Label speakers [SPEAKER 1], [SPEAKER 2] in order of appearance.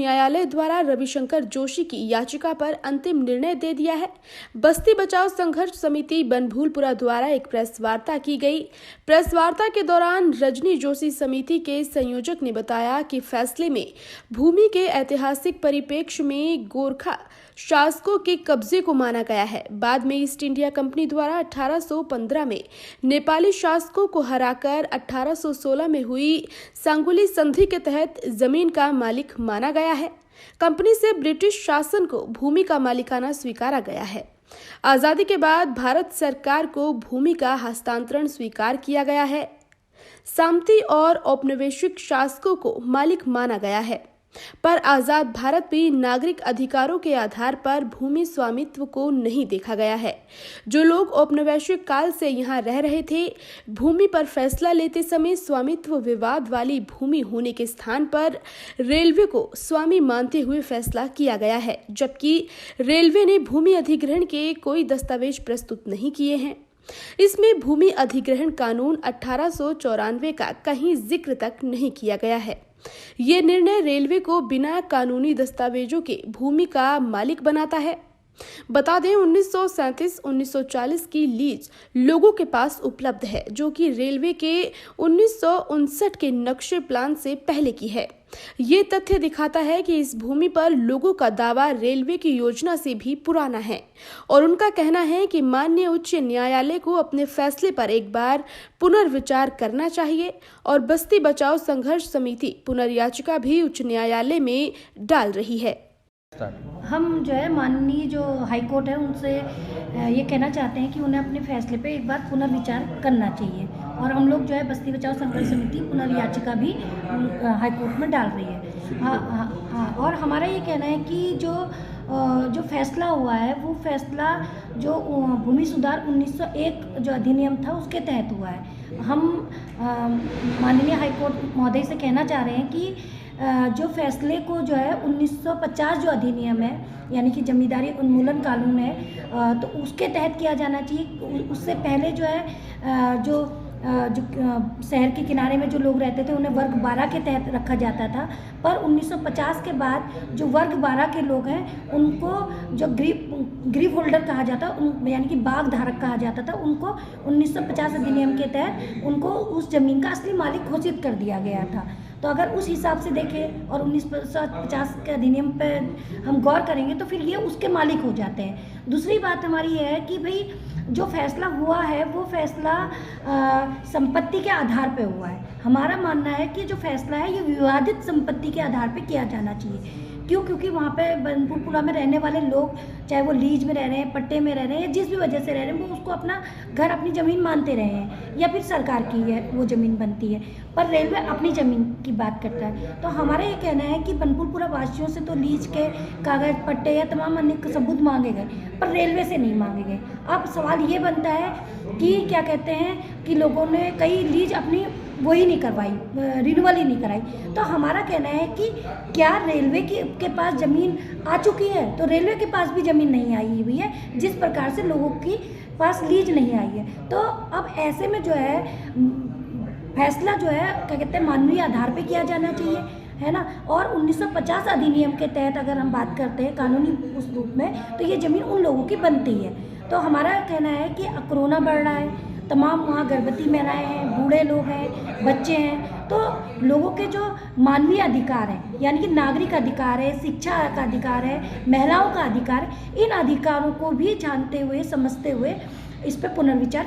[SPEAKER 1] न्यायालय द्वारा रविशंकर जोशी की याचिका पर अंतिम निर्णय दे दिया है। बस्ती बचाओ संघर्ष समिति बनभूलपुरा द्वारा एक प्रेस वार्ता की गई। प्रेस वार्ता के दौरान रजनी जोशी समिति के संयोजक ने बताया कि फैसले में भूमि के ऐतिहासिक परिप्रेक्ष्य में गोरखा शासकों के कब्जे को माना गया है। बाद में ईस्ट इंडिया कंपनी द्वारा 1815 में नेपाली शासकों को हराकर 1816 में हुई सांगुली संधि के तहत जमीन का मालिक माना गया है। कंपनी से ब्रिटिश शासन को भूमि का मालिकाना स्वीकारा गया है। आजादी के बाद भारत सरकार को भूमि का हस्तांतरण स्वीकार किया गया है। सामंती और औपनिवेशिक शासकों को मालिक माना गया है, पर आजाद भारत में नागरिक अधिकारों के आधार पर भूमि स्वामित्व को नहीं देखा गया है। जो लोग औपनिवेशिक काल से यहाँ रह रहे थे, भूमि पर फैसला लेते समय स्वामित्व विवाद वाली भूमि होने के स्थान पर रेलवे को स्वामी मानते हुए फैसला किया गया है, जबकि रेलवे ने भूमि अधिग्रहण के कोई दस्तावेज प्रस्तुत नहीं किए हैं। इसमें भूमि अधिग्रहण कानून 1894 का कहीं जिक्र तक नहीं किया गया है। ये निर्णय रेलवे को बिना कानूनी दस्तावेजों के भूमि का मालिक बनाता है। बता दें 1937-1940 की लीज लोगों के पास उपलब्ध है, जो कि रेलवे के 1959 के नक्शे प्लान से पहले की है। ये तथ्य दिखाता है कि इस भूमि पर लोगों का दावा रेलवे की योजना से भी पुराना है और उनका कहना है कि माननीय उच्च न्यायालय को अपने फैसले पर एक बार पुनर्विचार करना चाहिए और बस्ती बचाओ संघर्ष समिति पुनर्याचिका भी उच्च न्यायालय में डाल रही है।
[SPEAKER 2] हम जो है माननीय जो हाई कोर्ट है उनसे ये कहना चाहते हैं कि उन्हें अपने फैसले पे एक बार पुनर्विचार करना चाहिए और हम लोग जो है बस्ती बचाओ संघर्ष समिति पुनर्याचिका भी हाई कोर्ट में डाल रही है। हाँ, और हमारा ये कहना है कि जो फैसला हुआ है वो फैसला जो भूमि सुधार 1901 जो अधिनियम था उसके तहत हुआ है। हम माननीय हाई कोर्ट महोदय से कहना चाह रहे हैं कि जो फैसले को जो है 1950 जो अधिनियम है यानी कि जमींदारी उन्मूलन कानून है, तो उसके तहत किया जाना चाहिए। उससे पहले जो है जो शहर के किनारे में जो लोग रहते थे उन्हें वर्ग 12 के तहत रखा जाता था, पर 1950 के बाद जो वर्ग 12 के लोग हैं उनको जो ग्रीव होल्डर कहा जाता यानी कि बाग धारक कहा जाता था, उनको 1950 अधिनियम के तहत उनको उस ज़मीन का असली मालिक घोषित कर दिया गया था। तो अगर उस हिसाब से देखें और 1950 के अधिनियम पर हम गौर करेंगे तो फिर ये उसके मालिक हो जाते हैं। दूसरी बात हमारी ये है कि भाई जो फैसला हुआ है वो फैसला संपत्ति के आधार पे हुआ है। हमारा मानना है कि जो फैसला है ये विवादित संपत्ति के आधार पे किया जाना चाहिए। क्यों? क्योंकि वहाँ पे बनभूलपुरा में रहने वाले लोग चाहे वो लीज में रह रहे हैं, पट्टे में रह रहे हैं या जिस भी वजह से रह रहे हैं, वो उसको अपना घर अपनी ज़मीन मानते रहे हैं या फिर सरकार की है वो ज़मीन बनती है, पर रेलवे अपनी ज़मीन की बात करता है। तो हमारा ये कहना है कि बनभूलपुरा वासियों से तो लीज के कागज़, पट्टे या तमाम अन्य सबूत मांगे गए, पर रेलवे से नहीं मांगे गए। अब सवाल ये बनता है कि क्या कहते हैं कि लोगों ने कई लीज अपनी वो ही नहीं करवाई, रिन्यूअल ही नहीं कराई। तो हमारा कहना है कि क्या रेलवे के पास ज़मीन आ चुकी है? तो रेलवे के पास भी ज़मीन नहीं आई हुई है, जिस प्रकार से लोगों की पास लीज नहीं आई है। तो अब ऐसे में जो है फैसला जो है क्या कहते हैं मानवीय आधार पे किया जाना चाहिए, है ना। और 1950 अधिनियम के तहत अगर हम बात करते हैं कानूनी उस रूप में, तो ये ज़मीन उन लोगों की बनती है। तो हमारा कहना है कि कोरोना बढ़ रहा है, तमाम वहाँ गर्भवती महिलाएं हैं, बूढ़े लोग हैं, बच्चे हैं, तो लोगों के जो मानवीय अधिकार हैं यानी कि नागरिक अधिकार है, शिक्षा का अधिकार है, महिलाओं का अधिकार है, इन अधिकारों को भी जानते हुए समझते हुए इस पर पुनर्विचार